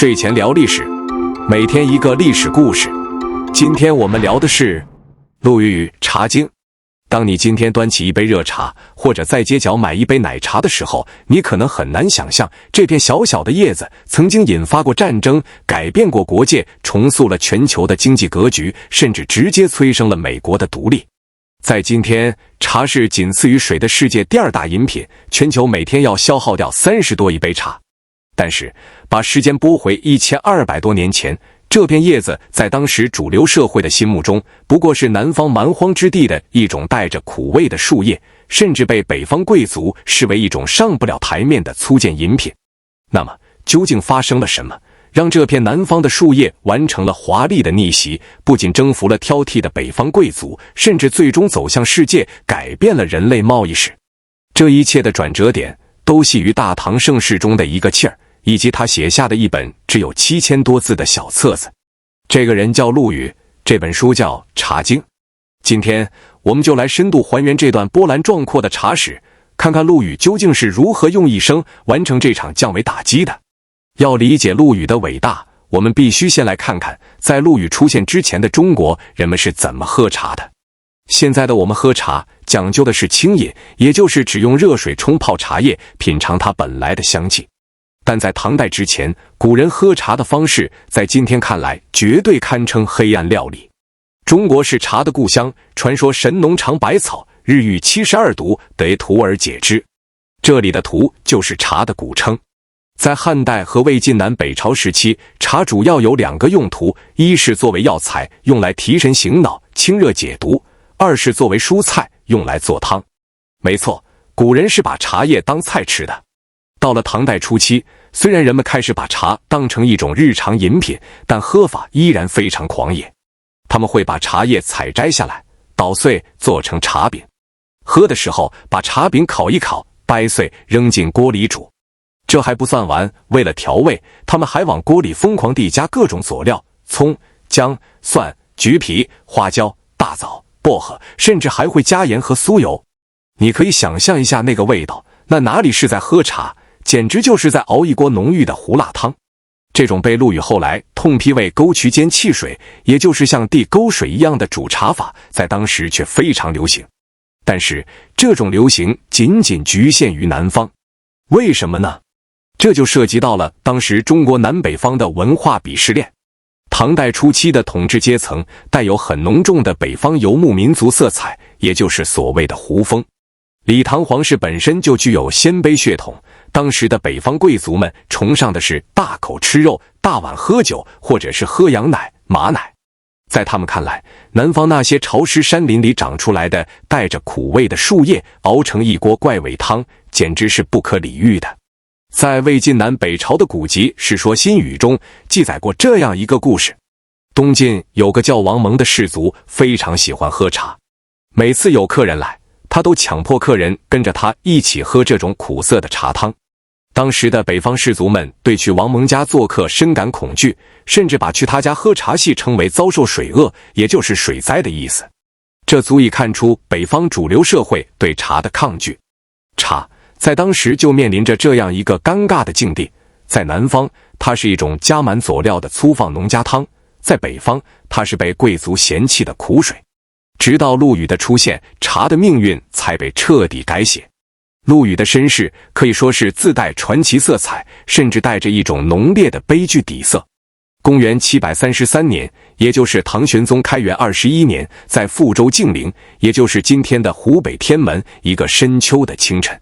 睡前聊历史，每天一个历史故事。今天我们聊的是陆羽《茶经》。当你今天端起一杯热茶，或者在街角买一杯奶茶的时候，你可能很难想象，这片小小的叶子曾经引发过战争，改变过国界，重塑了全球的经济格局，甚至直接催生了美国的独立。在今天，茶是仅次于水的世界第二大饮品，全球每天要消耗掉30多亿杯茶。但是，把时间拨回1200多年前，这片叶子在当时主流社会的心目中，不过是南方蛮荒之地的一种带着苦味的树叶，甚至被北方贵族视为一种上不了台面的粗贱饮品。那么，究竟发生了什么，让这片南方的树叶完成了华丽的逆袭，不仅征服了挑剔的北方贵族，甚至最终走向世界，改变了人类贸易史？这一切的转折点都系于大唐盛世中的一个气儿，以及他写下的一本只有7000多字的小册子。这个人叫陆羽，这本书叫《茶经》。今天我们就来深度还原这段波澜壮阔的茶史，看看陆羽究竟是如何用一生完成这场降维打击的。要理解陆羽的伟大，我们必须先来看看在陆羽出现之前的中国人们是怎么喝茶的。现在的我们喝茶讲究的是清饮，也就是只用热水冲泡茶叶，品尝它本来的香气。但在唐代之前，古人喝茶的方式在今天看来绝对堪称黑暗料理。中国是茶的故乡，传说神农尝百草，日遇72毒，得荼而解之。这里的荼就是茶的古称。在汉代和魏晋南北朝时期，茶主要有2个用途，一是作为药材，用来提神醒脑、清热解毒；二是作为蔬菜，用来做汤。没错，古人是把茶叶当菜吃的。到了唐代初期，虽然人们开始把茶当成一种日常饮品，但喝法依然非常狂野。他们会把茶叶采摘下来，捣碎做成茶饼。喝的时候，把茶饼烤一烤，掰碎扔进锅里煮。这还不算完，为了调味，他们还往锅里疯狂地加各种佐料，葱、姜、蒜、橘皮、花椒、大枣、薄荷，甚至还会加盐和酥油。你可以想象一下那个味道，那哪里是在喝茶，简直就是在熬一锅浓郁的胡辣汤。这种被陆羽后来痛批为沟渠间汽水，也就是像地沟水一样的煮茶法，在当时却非常流行。但是这种流行仅仅局限于南方。为什么呢？这就涉及到了当时中国南北方的文化鄙视链。唐代初期的统治阶层带有很浓重的北方游牧民族色彩，也就是所谓的胡风。李唐皇室本身就具有鲜卑血统，当时的北方贵族们崇尚的是大口吃肉、大碗喝酒，或者是喝羊奶、马奶。在他们看来，南方那些潮湿山林里长出来的带着苦味的树叶，熬成一锅怪味汤，简直是不可理喻的。在魏晋南北朝的古籍《世说新语》中记载过这样一个故事：东晋有个叫王蒙的士族，非常喜欢喝茶。每次有客人来，他都强迫客人跟着他一起喝这种苦涩的茶汤。当时的北方士族们对去王蒙家做客深感恐惧，甚至把去他家喝茶戏称为遭受水厄，也就是水灾的意思。这足以看出北方主流社会对茶的抗拒。茶在当时就面临着这样一个尴尬的境地：在南方，它是一种加满佐料的粗放农家汤；在北方，它是被贵族嫌弃的苦水。直到陆羽的出现，茶的命运才被彻底改写。陆羽的身世可以说是自带传奇色彩，甚至带着一种浓烈的悲剧底色。公元733年，也就是唐玄宗开元21年，在富州晋陵，也就是今天的湖北天门，一个深秋的清晨，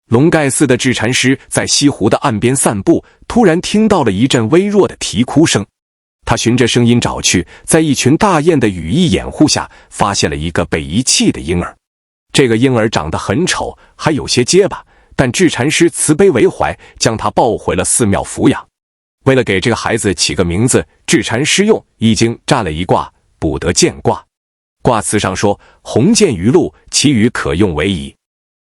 龙盖寺的智禅师在西湖的岸边散步，突然听到了一阵微弱的啼哭声。他循着声音找去，在一群大雁的羽翼掩护下，发现了一个被遗弃的婴儿。这个婴儿长得很丑，还有些结巴，但智禅师慈悲为怀，将他抱回了寺庙抚养。为了给这个孩子起个名字，智禅师用易经占了一卦，卜得见卦。卦辞上说：鸿渐于陆，其羽可用为宜。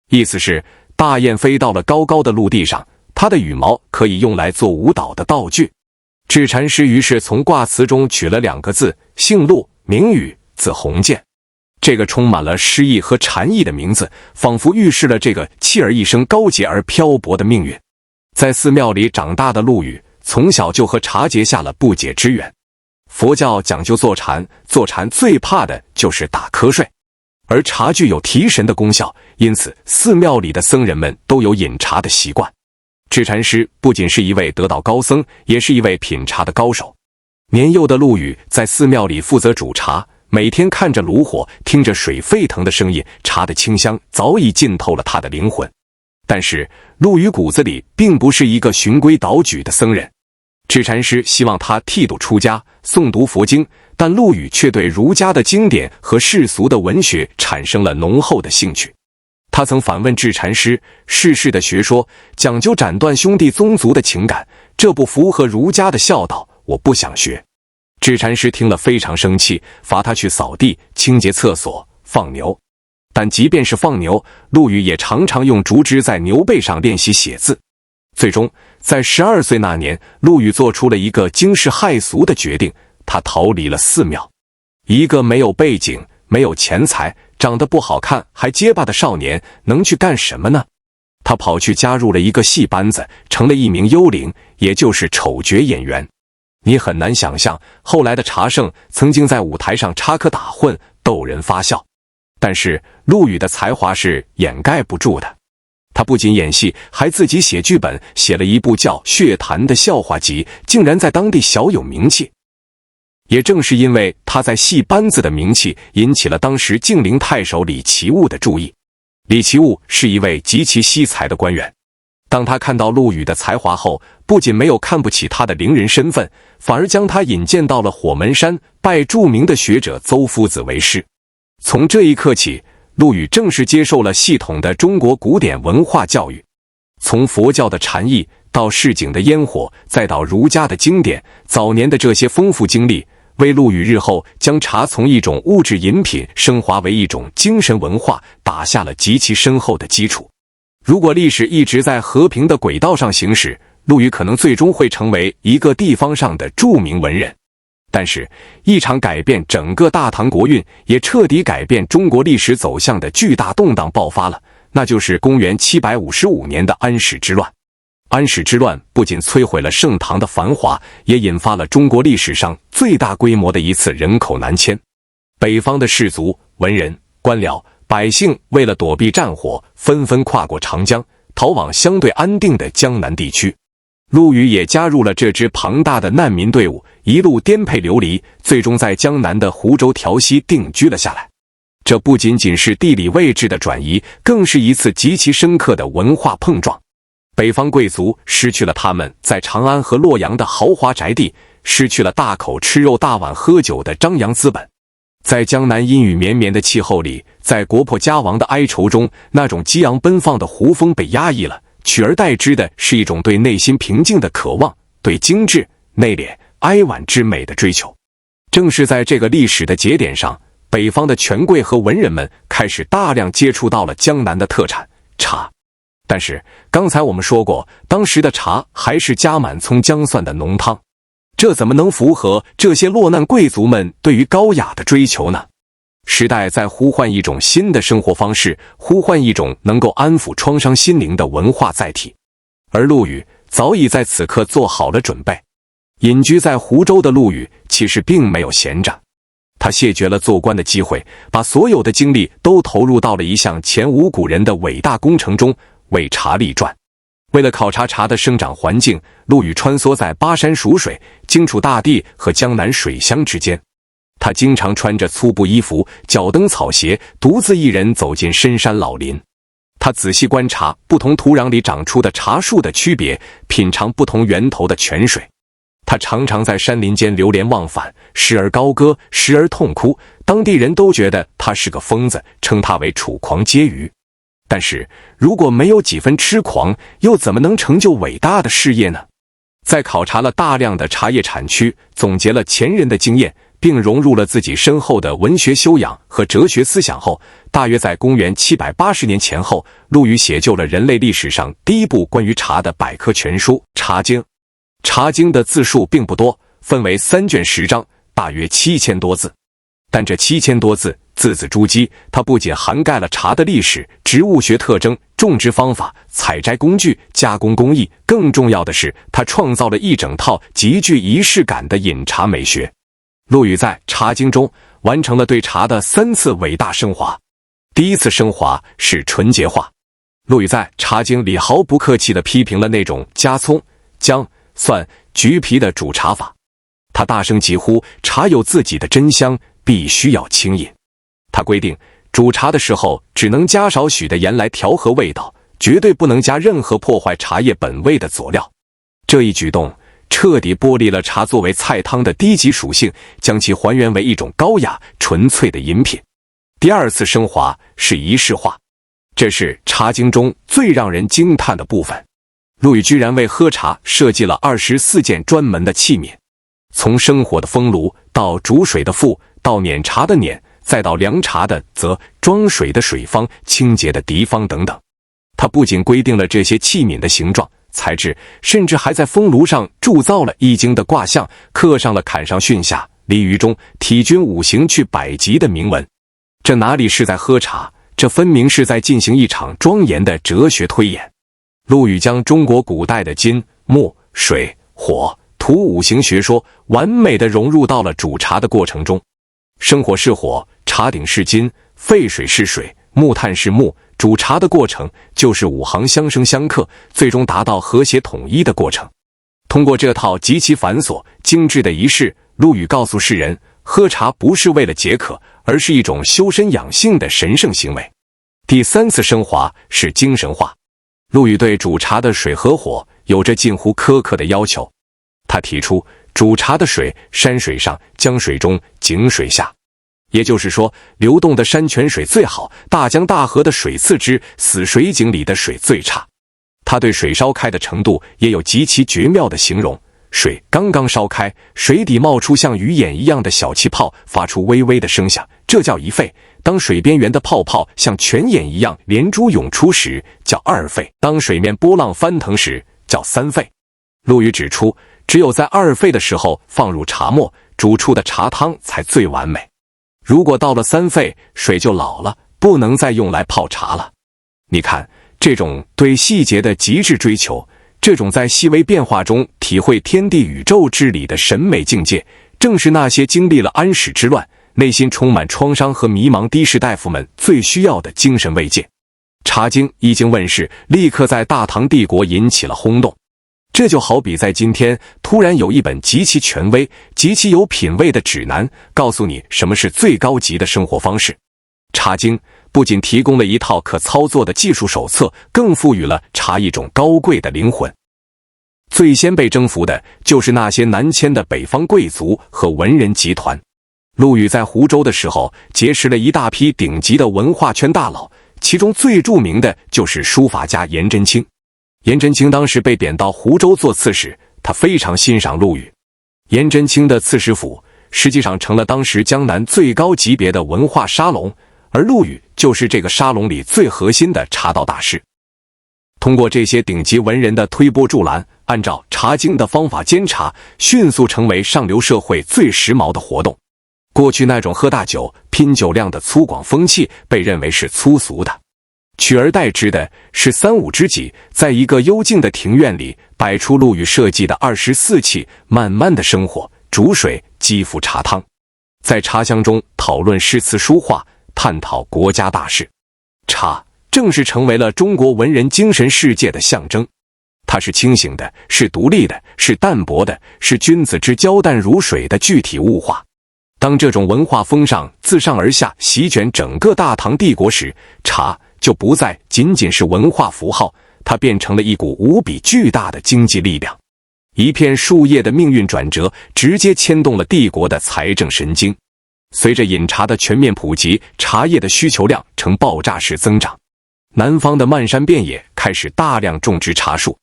意思是大雁飞到了高高的陆地上，它的羽毛可以用来做舞蹈的道具。智禅师于是从卦辞中取了2个字，姓陆，名羽，字鸿渐。这个充满了诗意和禅意的名字，仿佛预示了这个弃儿一生高洁而漂泊的命运。在寺庙里长大的陆羽，从小就和茶结下了不解之缘。佛教讲究坐禅，坐禅最怕的就是打瞌睡，而茶具有提神的功效，因此寺庙里的僧人们都有饮茶的习惯。智禅师不仅是一位得道高僧，也是一位品茶的高手。年幼的陆羽在寺庙里负责煮茶，每天看着炉火，听着水沸腾的声音，茶的清香早已浸透了他的灵魂。但是陆羽骨子里并不是一个循规蹈矩的僧人。智禅师希望他剃度出家，诵读佛经，但陆羽却对儒家的经典和世俗的文学产生了浓厚的兴趣。他曾反问智禅师，世事的学说讲究斩断兄弟宗族的情感，这不符合儒家的孝道，我不想学。智禅师听了非常生气，罚他去扫地、清洁厕所、放牛。但即便是放牛，陆羽也常常用竹枝在牛背上练习写字。最终在12岁那年，陆羽做出了一个惊世骇俗的决定，他逃离了寺庙。一个没有背景、没有钱财、长得不好看还结巴的少年能去干什么呢？他跑去加入了一个戏班子，成了一名幽灵，也就是丑角演员。你很难想象，后来的茶圣曾经在舞台上插科打诨，逗人发笑。但是陆羽的才华是掩盖不住的，他不仅演戏，还自己写剧本，写了一部叫《血坛》的笑话集，竟然在当地小有名气。也正是因为他在戏班子的名气，引起了当时晋陵太守李奇物的注意。李奇物是一位极其惜才的官员，当他看到陆羽的才华后，不仅没有看不起他的伶人身份，反而将他引荐到了火门山，拜著名的学者邹夫子为师。从这一刻起，陆羽正式接受了系统的中国古典文化教育。从佛教的禅意到市井的烟火，再到儒家的经典，早年的这些丰富经历，为陆羽日后将茶从一种物质饮品升华为一种精神文化打下了极其深厚的基础。如果历史一直在和平的轨道上行驶，陆羽可能最终会成为一个地方上的著名文人。但是一场改变整个大唐国运，也彻底改变中国历史走向的巨大动荡爆发了，那就是公元755年的安史之乱。安史之乱不仅摧毁了盛唐的繁华，也引发了中国历史上最大规模的一次人口南迁。北方的士族、文人、官僚、百姓为了躲避战火，纷纷跨过长江，逃往相对安定的江南地区。陆羽也加入了这支庞大的难民队伍，一路颠沛流离，最终在江南的湖州调溪定居了下来。这不仅仅是地理位置的转移，更是一次极其深刻的文化碰撞。北方贵族失去了他们在长安和洛阳的豪华宅地，失去了大口吃肉大碗喝酒的张扬资本。在江南阴雨绵绵的气候里，在国破家亡的哀愁中，那种激昂奔放的胡风被压抑了，取而代之的是一种对内心平静的渴望，对精致、内敛、哀婉之美的追求。正是在这个历史的节点上，北方的权贵和文人们开始大量接触到了江南的特产茶。但是刚才我们说过，当时的茶还是加满葱姜蒜的浓汤，这怎么能符合这些落难贵族们对于高雅的追求呢？时代在呼唤一种新的生活方式，呼唤一种能够安抚创伤心灵的文化载体。而陆羽早已在此刻做好了准备。隐居在湖州的陆羽其实并没有闲着，他谢绝了做官的机会，把所有的精力都投入到了一项前无古人的伟大工程中，为茶立传。为了考察茶的生长环境，陆羽穿梭在巴山蜀水、荆楚大地和江南水乡之间。他经常穿着粗布衣服，脚蹬草鞋，独自一人走进深山老林。他仔细观察不同土壤里长出的茶树的区别，品尝不同源头的泉水。他常常在山林间流连忘返，时而高歌，时而痛哭，当地人都觉得他是个疯子，称他为楚狂婕妤。但是如果没有几分痴狂，又怎么能成就伟大的事业呢？在考察了大量的茶叶产区，总结了前人的经验，并融入了自己深厚的文学修养和哲学思想后，大约在公元780年前后，陆羽写就了人类历史上第一部关于茶的百科全书《茶经》。《茶经》的字数并不多，分为3卷10章，大约7000多字。但这7000多字字字珠玑，它不仅涵盖了茶的历史、植物学特征、种植方法、采摘工具、加工工艺，更重要的是，它创造了一整套极具仪式感的饮茶美学。陆羽在《茶经》中完成了对茶的3次伟大升华。第一次升华是纯洁化。陆羽在《茶经》里毫不客气地批评了那种加葱、姜、蒜、橘皮的煮茶法。他大声疾呼，茶有自己的真香，必须要清饮。他规定，煮茶的时候只能加少许的盐来调和味道，绝对不能加任何破坏茶叶本味的佐料。这一举动彻底剥离了茶作为菜汤的低级属性，将其还原为一种高雅、纯粹的饮品。第二次升华是仪式化，这是《茶经》中最让人惊叹的部分。陆羽居然为喝茶设计了24件专门的器皿，从生火的风炉到煮水的釜，到碾茶的碾，再到凉茶的则，装水的水方，清洁的涤方等等。他不仅规定了这些器皿的形状、材质，甚至还在风炉上铸造了易经的卦象，刻上了坎上巽下、离于中、体均五行去百极的铭文。这哪里是在喝茶，这分明是在进行一场庄严的哲学推演。陆羽将中国古代的金、木、水、火、土五行学说完美地融入到了煮茶的过程中。生火是火，茶鼎是金，沸水是水，木炭是木，煮茶的过程就是5行相生相克，最终达到和谐统一的过程。通过这套极其繁琐、精致的仪式，陆羽告诉世人，喝茶不是为了解渴，而是一种修身养性的神圣行为。第3次升华是精神化。陆羽对煮茶的水和火有着近乎苛刻的要求。他提出，煮茶的水，山水上，江水中，井水下。也就是说，流动的山泉水最好，大江大河的水次之，死水井里的水最差。他对水烧开的程度也有极其绝妙的形容，水刚刚烧开，水底冒出像鱼眼一样的小气泡，发出微微的声响，这叫一沸。当水边缘的泡泡像泉眼一样连珠涌出时，叫2沸；当水面波浪翻腾时，叫3沸。陆羽指出，只有在2沸的时候放入茶末，煮出的茶汤才最完美。如果到了3沸，水就老了，不能再用来泡茶了。你看，这种对细节的极致追求，这种在细微变化中体会天地宇宙之理的审美境界，正是那些经历了安史之乱、内心充满创伤和迷茫的士大夫们最需要的精神慰藉。《茶经》一经问世，立刻在大唐帝国引起了轰动。这就好比在今天突然有一本极其权威、极其有品位的指南，告诉你什么是最高级的生活方式。《茶经》不仅提供了一套可操作的技术手册，更赋予了茶一种高贵的灵魂。最先被征服的就是那些南迁的北方贵族和文人集团。陆羽在湖州的时候，结识了一大批顶级的文化圈大佬，其中最著名的就是书法家颜真卿。颜真卿当时被贬到湖州做刺史，他非常欣赏陆羽。颜真卿的刺史府实际上成了当时江南最高级别的文化沙龙，而陆羽就是这个沙龙里最核心的茶道大师。通过这些顶级文人的推波助澜，按照《茶经》的方法煎茶，迅速成为上流社会最时髦的活动。过去那种喝大酒、拼酒量的粗犷风气被认为是粗俗的，取而代之的是3、5知己在一个幽静的庭院里摆出陆羽设计的24器，慢慢的生火、煮水、激浮茶汤，在茶香中讨论诗词书画，探讨国家大事。茶正式成为了中国文人精神世界的象征。它是清醒的，是独立的，是淡泊的，是君子之交淡如水的具体物化。当这种文化风尚自上而下席卷整个大唐帝国时，茶就不再仅仅是文化符号，它变成了一股无比巨大的经济力量。一片树叶的命运转折，直接牵动了帝国的财政神经。随着饮茶的全面普及，茶叶的需求量呈爆炸式增长。南方的漫山遍野开始大量种植茶树，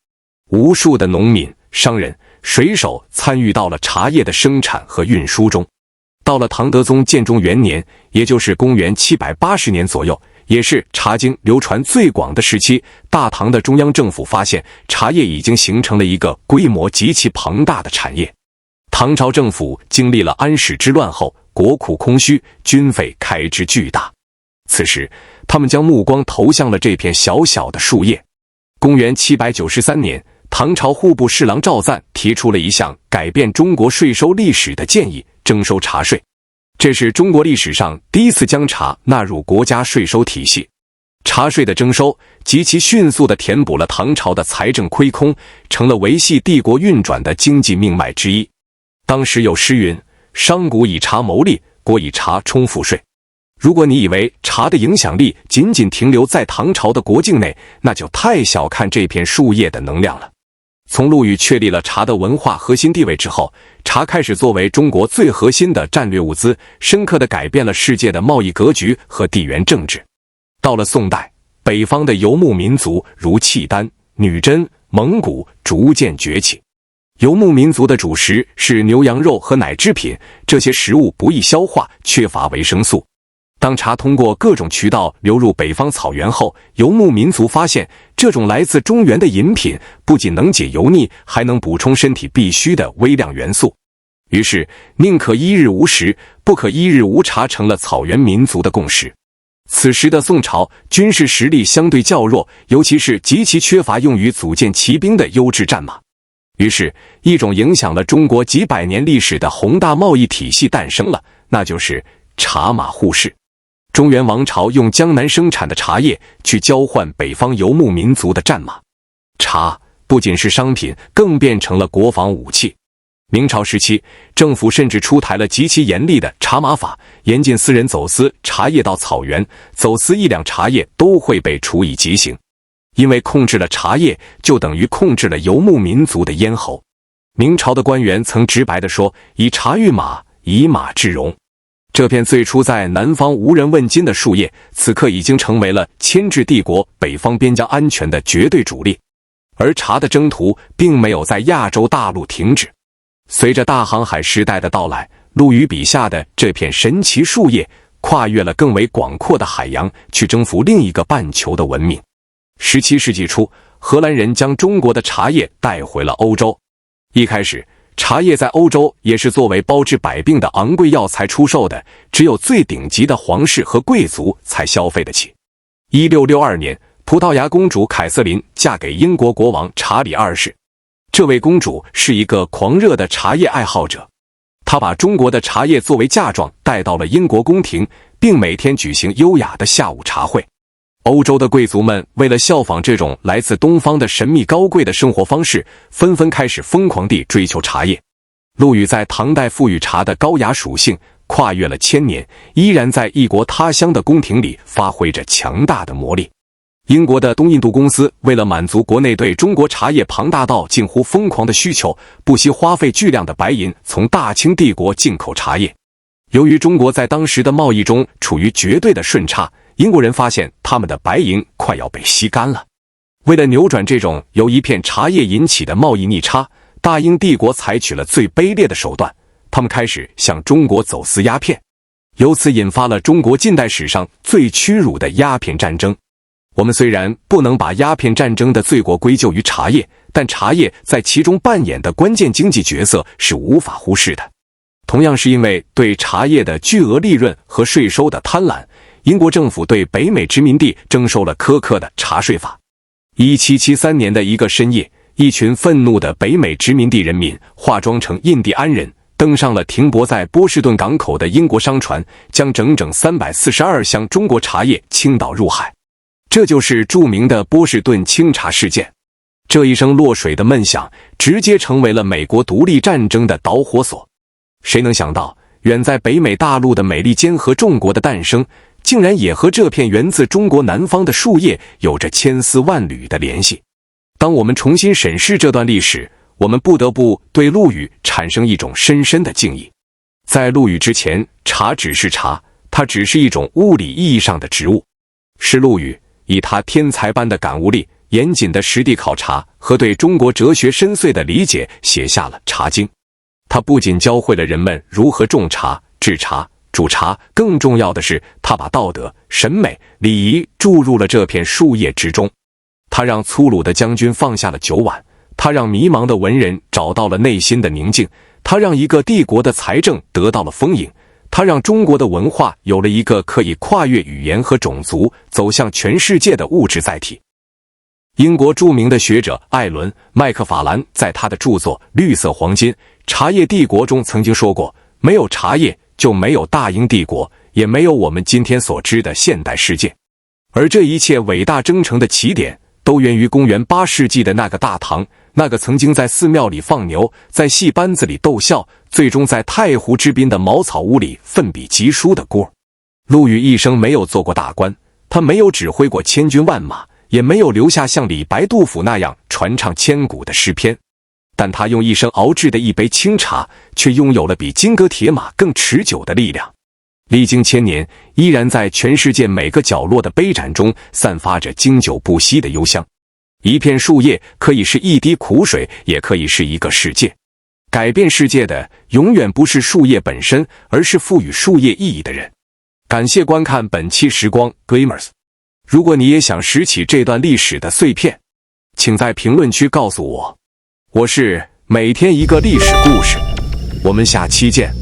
无数的农民、商人、水手参与到了茶叶的生产和运输中。到了唐德宗建中元年，也就是公元780年左右，也是《茶经》流传最广的时期，大唐的中央政府发现茶叶已经形成了一个规模极其庞大的产业。唐朝政府经历了安史之乱后，国库空虚，军费开支巨大。此时，他们将目光投向了这片小小的树叶。公元793年，唐朝户部侍郎赵赞提出了一项改变中国税收历史的建议：征收茶税。这是中国历史上第一次将茶纳入国家税收体系。茶税的征收极其迅速地填补了唐朝的财政亏空，成了维系帝国运转的经济命脉之一。当时有诗云：商贾以茶谋利，国以茶充赋税。如果你以为茶的影响力仅仅停留在唐朝的国境内，那就太小看这片树叶的能量了。从陆羽确立了茶的文化核心地位之后，茶开始作为中国最核心的战略物资，深刻地改变了世界的贸易格局和地缘政治。到了宋代，北方的游牧民族如契丹、女真、蒙古逐渐崛起。游牧民族的主食是牛羊肉和奶制品，这些食物不易消化，缺乏维生素。当茶通过各种渠道流入北方草原后，游牧民族发现这种来自中原的饮品不仅能解油腻，还能补充身体必需的微量元素。于是，宁可一日无食，不可一日无茶成了草原民族的共识。此时的宋朝军事实力相对较弱，尤其是极其缺乏用于组建骑兵的优质战马。于是，一种影响了中国几百年历史的宏大贸易体系诞生了，那就是茶马互市。中原王朝用江南生产的茶叶去交换北方游牧民族的战马。茶不仅是商品，更变成了国防武器。明朝时期，政府甚至出台了极其严厉的茶马法，严禁私人走私茶叶到草原，走私1两茶叶都会被处以极刑。因为控制了茶叶，就等于控制了游牧民族的咽喉。明朝的官员曾直白地说：以茶御马，以马治戎。这片最初在南方无人问津的树叶，此刻已经成为了牵制帝国北方边疆安全的绝对主力。而茶的征途并没有在亚洲大陆停止。随着大航海时代的到来，陆羽笔下的这片神奇树叶跨越了更为广阔的海洋，去征服另一个半球的文明。17世纪初，荷兰人将中国的茶叶带回了欧洲。一开始，茶叶在欧洲也是作为包治百病的昂贵药材出售的，只有最顶级的皇室和贵族才消费得起。1662年，葡萄牙公主凯瑟琳嫁给英国国王查理2世。这位公主是一个狂热的茶叶爱好者，她把中国的茶叶作为嫁妆带到了英国宫廷，并每天举行优雅的下午茶会。欧洲的贵族们为了效仿这种来自东方的神秘高贵的生活方式，纷纷开始疯狂地追求茶叶。陆羽在唐代赋予茶的高雅属性，跨越了千年，依然在异国他乡的宫廷里发挥着强大的魔力。英国的东印度公司为了满足国内对中国茶叶庞大到近乎疯狂的需求，不惜花费巨量的白银从大清帝国进口茶叶。由于中国在当时的贸易中处于绝对的顺差，英国人发现他们的白银快要被吸干了。为了扭转这种由一片茶叶引起的贸易逆差，大英帝国采取了最卑劣的手段，他们开始向中国走私鸦片，由此引发了中国近代史上最屈辱的鸦片战争。我们虽然不能把鸦片战争的罪过归咎于茶叶，但茶叶在其中扮演的关键经济角色是无法忽视的。同样是因为对茶叶的巨额利润和税收的贪婪，英国政府对北美殖民地征收了苛刻的茶税法。1773年的一个深夜，一群愤怒的北美殖民地人民化妆成印第安人，登上了停泊在波士顿港口的英国商船，将整整342箱中国茶叶倾倒入海。这就是著名的波士顿清茶事件。这一声落水的闷响，直接成为了美国独立战争的导火索。谁能想到，远在北美大陆的美利坚合众国的诞生，竟然也和这片源自中国南方的树叶有着千丝万缕的联系。当我们重新审视这段历史，我们不得不对陆羽产生一种深深的敬意。在陆羽之前，茶只是茶，它只是一种物理意义上的植物。是陆羽以他天才般的感悟力、严谨的实地考察和对中国哲学深邃的理解，写下了《茶经》。他不仅教会了人们如何种茶、制茶、煮茶，更重要的是，他把道德、审美、礼仪注入了这片树叶之中。他让粗鲁的将军放下了酒碗，他让迷茫的文人找到了内心的宁静，它让一个帝国的财政得到了丰盈，它让中国的文化有了一个可以跨越语言和种族走向全世界的物质载体。英国著名的学者艾伦·麦克法兰在他的著作《绿色黄金：茶叶帝国》中曾经说过，没有茶叶就没有大英帝国，也没有我们今天所知的现代世界。而这一切伟大征程的起点都源于公元8世纪的那个大唐，那个曾经在寺庙里放牛，在戏班子里逗笑，最终在太湖之滨的茅草屋里奋笔疾书的孤儿。陆羽一生没有做过大官，他没有指挥过千军万马，也没有留下像李白、杜甫那样传唱千古的诗篇，但他用一生熬制的一杯清茶，却拥有了比金戈铁马更持久的力量。历经千年，依然在全世界每个角落的杯盏中散发着经久不息的幽香。一片树叶可以是一滴苦水，也可以是一个世界。改变世界的永远不是树叶本身，而是赋予树叶意义的人。感谢观看本期时光 Glimmers。如果你也想拾起这段历史的碎片，请在评论区告诉我。我是每天一个历史故事，我们下期见。